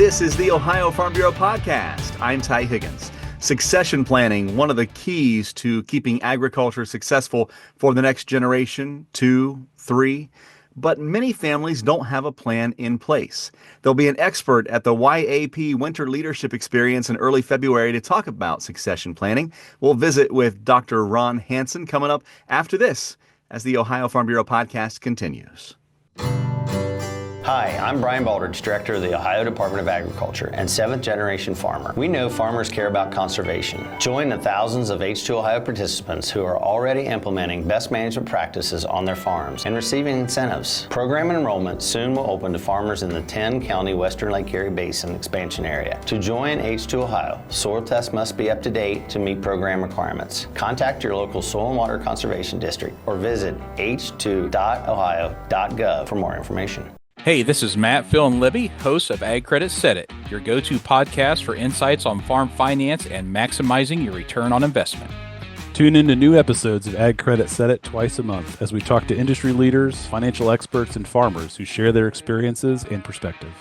This is the Ohio Farm Bureau podcast. I'm Ty Higgins. Succession planning, one of the keys to keeping agriculture successful for the next generation, 2, 3. But many families don't have a plan in place. There'll be an expert at the YAP Winter Leadership Experience in early February to talk about succession planning. We'll visit with Dr. Ron Hanson coming up after this as the Ohio Farm Bureau podcast continues. Hi, I'm Brian Baldridge, Director of the Ohio Department of Agriculture and 7th generation farmer. We know farmers care about conservation. Join the thousands of H2 Ohio participants who are already implementing best management practices on their farms and receiving incentives. Program enrollment soon will open to farmers in the 10-county Western Lake Erie Basin expansion area. To join H2 Ohio, soil tests must be up to date to meet program requirements. Contact your local Soil and Water Conservation District or visit h2.ohio.gov for more information. Hey, this is Matt, Phil, and Libby, hosts of Ag Credit Set It, your go-to podcast for insights on farm finance and maximizing your return on investment. Tune in to new episodes of Ag Credit Set It twice a month as we talk to industry leaders, financial experts, and farmers who share their experiences and perspective.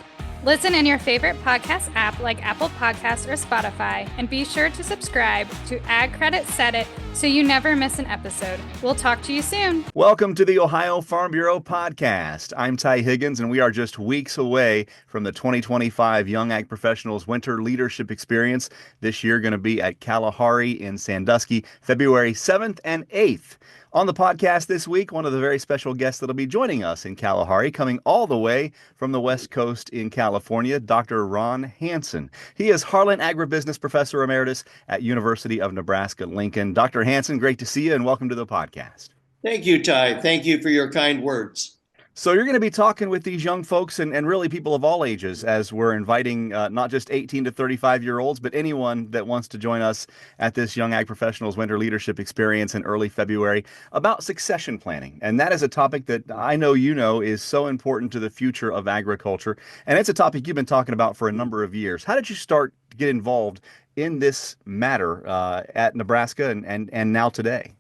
Listen in your favorite podcast app like Apple Podcasts or Spotify, and be sure to subscribe to Ag Credit Set It so you never miss an episode. We'll talk to you soon. Welcome to the Ohio Farm Bureau podcast. I'm Ty Higgins, and we are just weeks away from the 2025 Young Ag Professionals Winter Leadership Experience. This year going to be at Kalahari in Sandusky, February 7th and 8th. On the podcast this week, one of the very special guests that'll be joining us in Kalahari, coming all the way from the West Coast in California, Dr. Ron Hanson. He is Harlan Agribusiness Professor Emeritus at University of Nebraska-Lincoln. Dr. Hanson, great to see you and welcome to the podcast. Thank you, Ty. Thank you for your kind words. So you're going to be talking with these young folks and really people of all ages as we're inviting not just 18 to 35-year-olds, but anyone that wants to join us at this Young Ag Professionals Winter Leadership Experience in early February about succession planning. And that is a topic that I know you know is so important to the future of agriculture. And it's a topic you've been talking about for a number of years. How did you start to get involved in this matter at Nebraska and now today?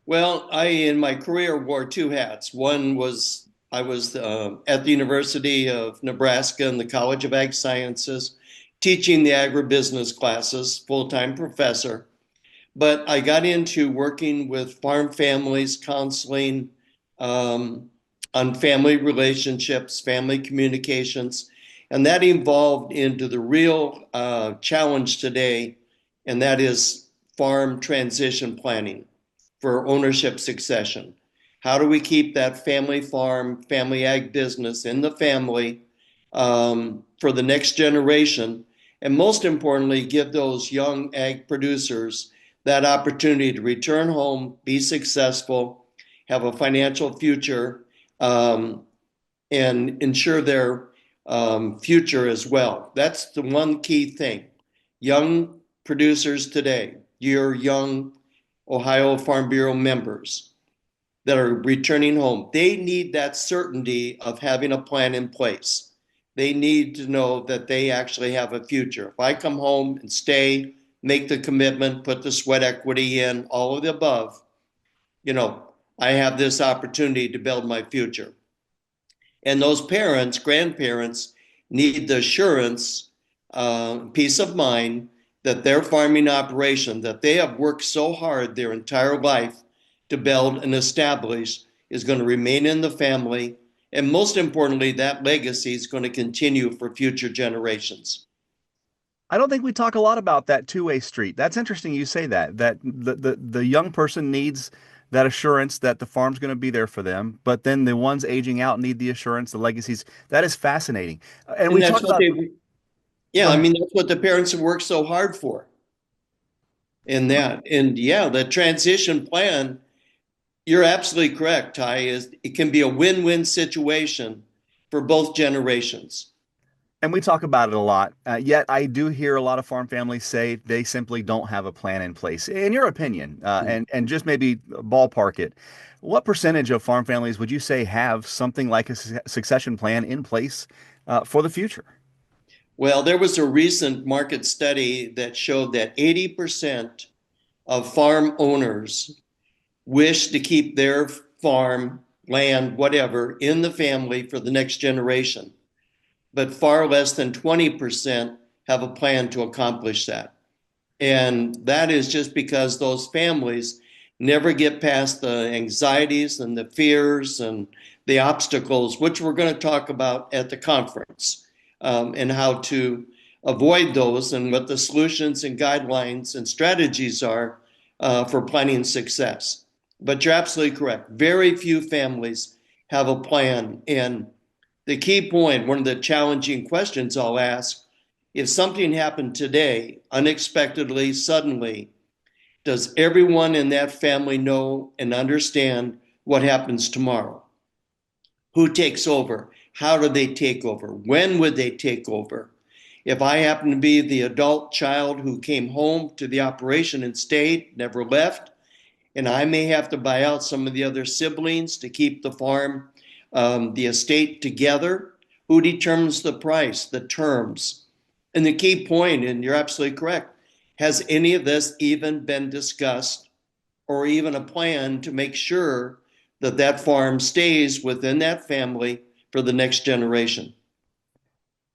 Well, in my career, wore two hats. One was I was at the University of Nebraska in the College of Ag Sciences, teaching the agribusiness classes, full-time professor. But I got into working with farm families, counseling on family relationships, family communications, and that evolved into the real challenge today, and that is farm transition planning for ownership succession. How do we keep that family farm, family ag business in the family for the next generation? And most importantly, give those young ag producers that opportunity to return home, be successful, have a financial future, and ensure their future as well. That's the one key thing. Young producers today, your young Ohio Farm Bureau members that are returning home, they need that certainty of having a plan in place. They need to know that they actually have a future. If I come home and stay, make the commitment, put the sweat equity in, all of the above, I have this opportunity to build my future. And those parents, grandparents, need the assurance, peace of mind that their farming operation that they have worked so hard their entire life to build and establish is going to remain in the family. And most importantly, that legacy is going to continue for future generations. I don't think we talk a lot about that two-way street. That's interesting you say that the young person needs that assurance that the farm's going to be there for them, but then the ones aging out need the assurance, the legacies. That is fascinating. And we talk about... that's what the parents have worked so hard for. And the transition plan, you're absolutely correct, Ty, it can be a win-win situation for both generations. And we talk about it a lot, yet I do hear a lot of farm families say they simply don't have a plan in place. In your opinion, and just maybe ballpark it, what percentage of farm families would you say have something like a succession plan in place for the future? Well, there was a recent market study that showed that 80% of farm owners wish to keep their farm, land, whatever, in the family for the next generation. but far less than 20% have a plan to accomplish that. And that is just because those families never get past the anxieties and the fears and the obstacles, which we're going to talk about at the conference, and how to avoid those and what the solutions and guidelines and strategies are for planning success. But you're absolutely correct. Very few families have a plan. And the key point, one of the challenging questions I'll ask, if something happened today, unexpectedly, suddenly, does everyone in that family know and understand what happens tomorrow? Who takes over? How do they take over? When would they take over? If I happen to be the adult child who came home to the operation and stayed, never left, and I may have to buy out some of the other siblings to keep the farm, the estate together, who determines the price, the terms? And the key point, and you're absolutely correct, has any of this even been discussed or even a plan to make sure that that farm stays within that family for the next generation?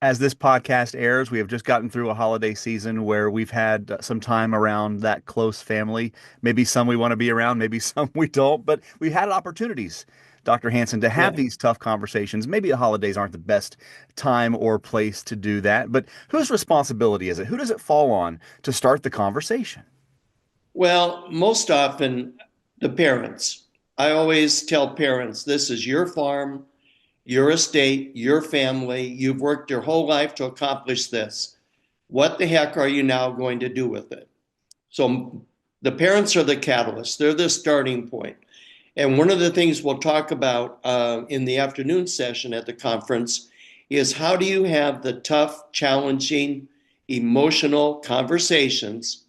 As this podcast airs, we have just gotten through a holiday season where we've had some time around that close family. Maybe some we want to be around, maybe some we don't, but we've had opportunities, Dr. Hanson, to have Yeah. these tough conversations. Maybe the holidays aren't the best time or place to do that, but whose responsibility is it? Who does it fall on to start the conversation? Well, most often the parents. I always tell parents, this is your farm, your estate, your family. You've worked your whole life to accomplish this. What the heck are you now going to do with it? So the parents are the catalyst. They're the starting point. And one of the things we'll talk about in the afternoon session at the conference is how do you have the tough, challenging, emotional conversations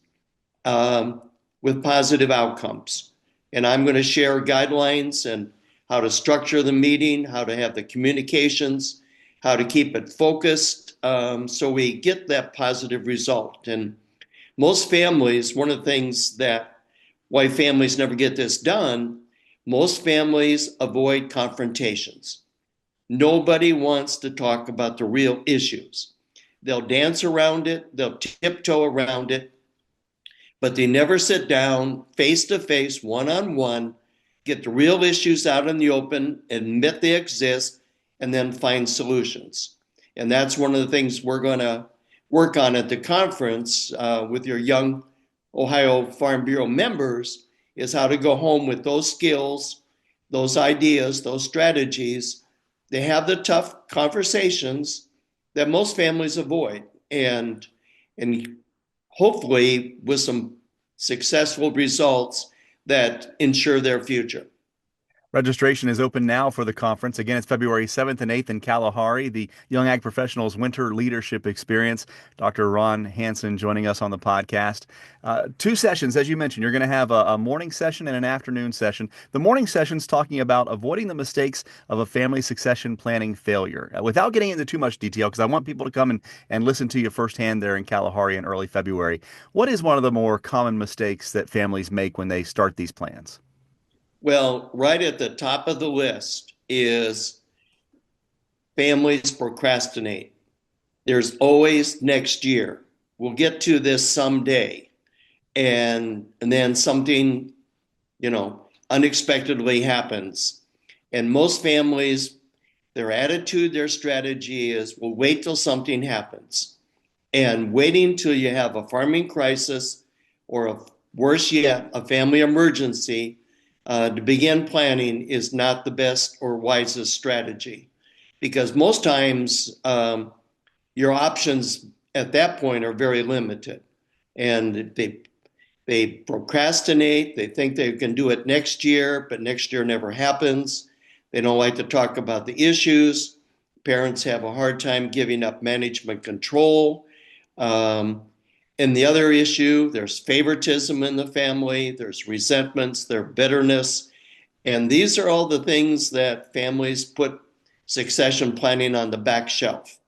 with positive outcomes. And I'm going to share guidelines and how to structure the meeting, how to have the communications, how to keep it focused, so we get that positive result. And most families, one of the things that why families never get this done, most families avoid confrontations. Nobody wants to talk about the real issues. They'll dance around it, they'll tiptoe around it, but they never sit down face to face, one on one, get the real issues out in the open, admit they exist, and then find solutions. And that's one of the things we're going to work on at the conference with your young Ohio Farm Bureau members, is how to go home with those skills, those ideas, those strategies. They have the tough conversations that most families avoid, and hopefully with some successful results that ensure their future. Registration is open now for the conference. Again, it's February 7th and 8th in Kalahari, the Young Ag Professionals Winter Leadership Experience. Dr. Ron Hanson joining us on the podcast. Two sessions, as you mentioned. You're going to have a morning session and an afternoon session. The morning session's talking about avoiding the mistakes of a family succession planning failure. Without getting into too much detail, because I want people to come and listen to you firsthand there in Kalahari in early February, what is one of the more common mistakes that families make when they start these plans? Well, right at the top of the list is families procrastinate. There's always next year. We'll get to this someday. And then something, unexpectedly happens. And most families, their attitude, their strategy is, we'll wait till something happens. And waiting till you have a farming crisis or worse yet, a family emergency to begin planning is not the best or wisest strategy, because most times your options at that point are very limited, and they procrastinate. They think they can do it next year, but next year never happens. They don't like to talk about the issues. Parents have a hard time giving up management control. And the other issue, there's favoritism in the family, there's resentments, there's bitterness. And these are all the things that families put succession planning on the back shelf.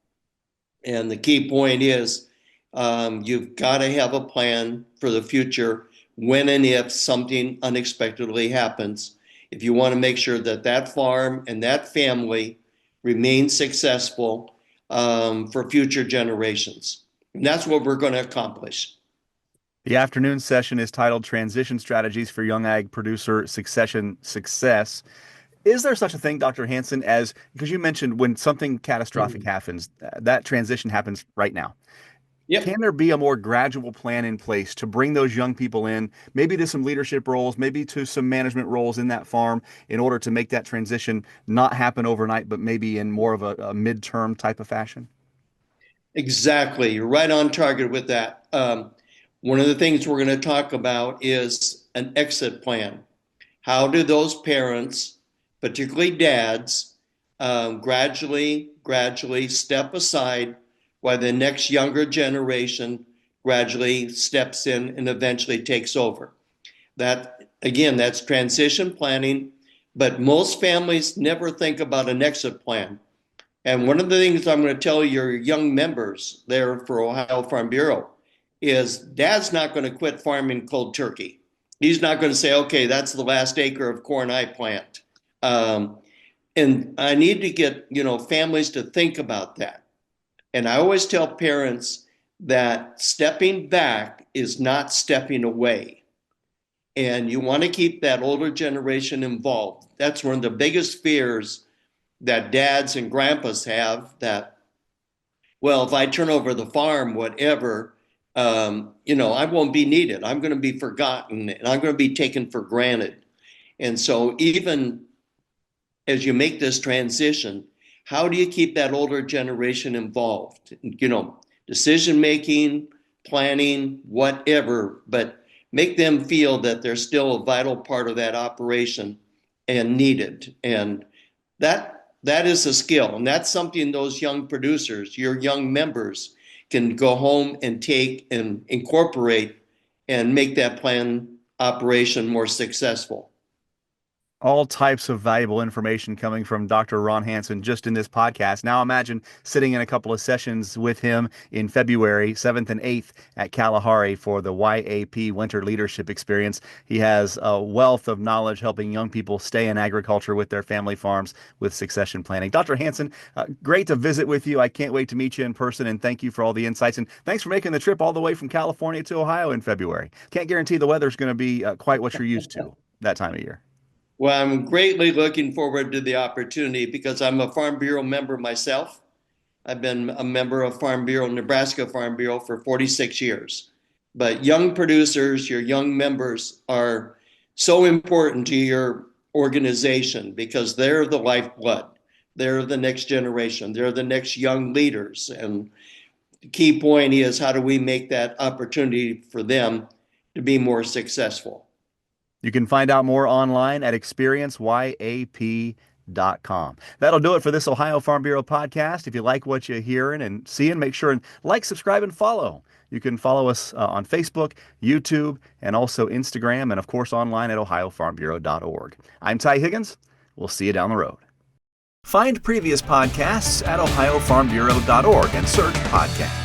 And the key point is you've got to have a plan for the future when and if something unexpectedly happens. If you want to make sure that that farm and that family remain successful for future generations. And that's what we're going to accomplish. The afternoon session is titled Transition Strategies for Young Ag Producer Succession Success. Is there such a thing, Dr. Hanson, as, because you mentioned when something catastrophic happens, that transition happens right now. Yep. Can there be a more gradual plan in place to bring those young people in, maybe to some leadership roles, maybe to some management roles in that farm, in order to make that transition not happen overnight, but maybe in more of a midterm type of fashion? Exactly. You're right on target with that. One of the things we're going to talk about is an exit plan. How do those parents, particularly dads, gradually step aside while the next younger generation gradually steps in and eventually takes over? That, again, that's transition planning, but most families never think about an exit plan. And one of the things I'm going to tell your young members there for Ohio Farm Bureau is dad's not going to quit farming cold turkey. He's not going to say, okay, that's the last acre of corn I plant. And I need to get, families to think about that. And I always tell parents that stepping back is not stepping away. And you want to keep that older generation involved. That's one of the biggest fears that dads and grandpas have, that, well, if I turn over the farm, whatever, I won't be needed. I'm going to be forgotten and I'm going to be taken for granted. And so even as you make this transition, how do you keep that older generation involved? Decision making, planning, whatever, but make them feel that they're still a vital part of that operation and needed. And that is a skill. And that's something those young producers, your young members, can go home and take and incorporate and make that plan operation more successful. All types of valuable information coming from Dr. Ron Hanson just in this podcast. Now imagine sitting in a couple of sessions with him in February 7th and 8th at Kalahari for the YAP Winter Leadership Experience. He has a wealth of knowledge helping young people stay in agriculture with their family farms with succession planning. Dr. Hanson, great to visit with you. I can't wait to meet you in person, and thank you for all the insights. And thanks for making the trip all the way from California to Ohio in February. Can't guarantee the weather's going to be quite what you're used to that time of year. Well, I'm greatly looking forward to the opportunity because I'm a Farm Bureau member myself. I've been a member of Farm Bureau, Nebraska Farm Bureau for 46 years. But young producers, your young members are so important to your organization because they're the lifeblood. They're the next generation. They're the next young leaders. And the key point is, how do we make that opportunity for them to be more successful? You can find out more online at experienceyap.com. That'll do it for this Ohio Farm Bureau podcast. If you like what you're hearing and seeing, make sure and like, subscribe, and follow. You can follow us on Facebook, YouTube, and also Instagram, and of course online at ohiofarmbureau.org. I'm Ty Higgins. We'll see you down the road. Find previous podcasts at ohiofarmbureau.org and search podcast.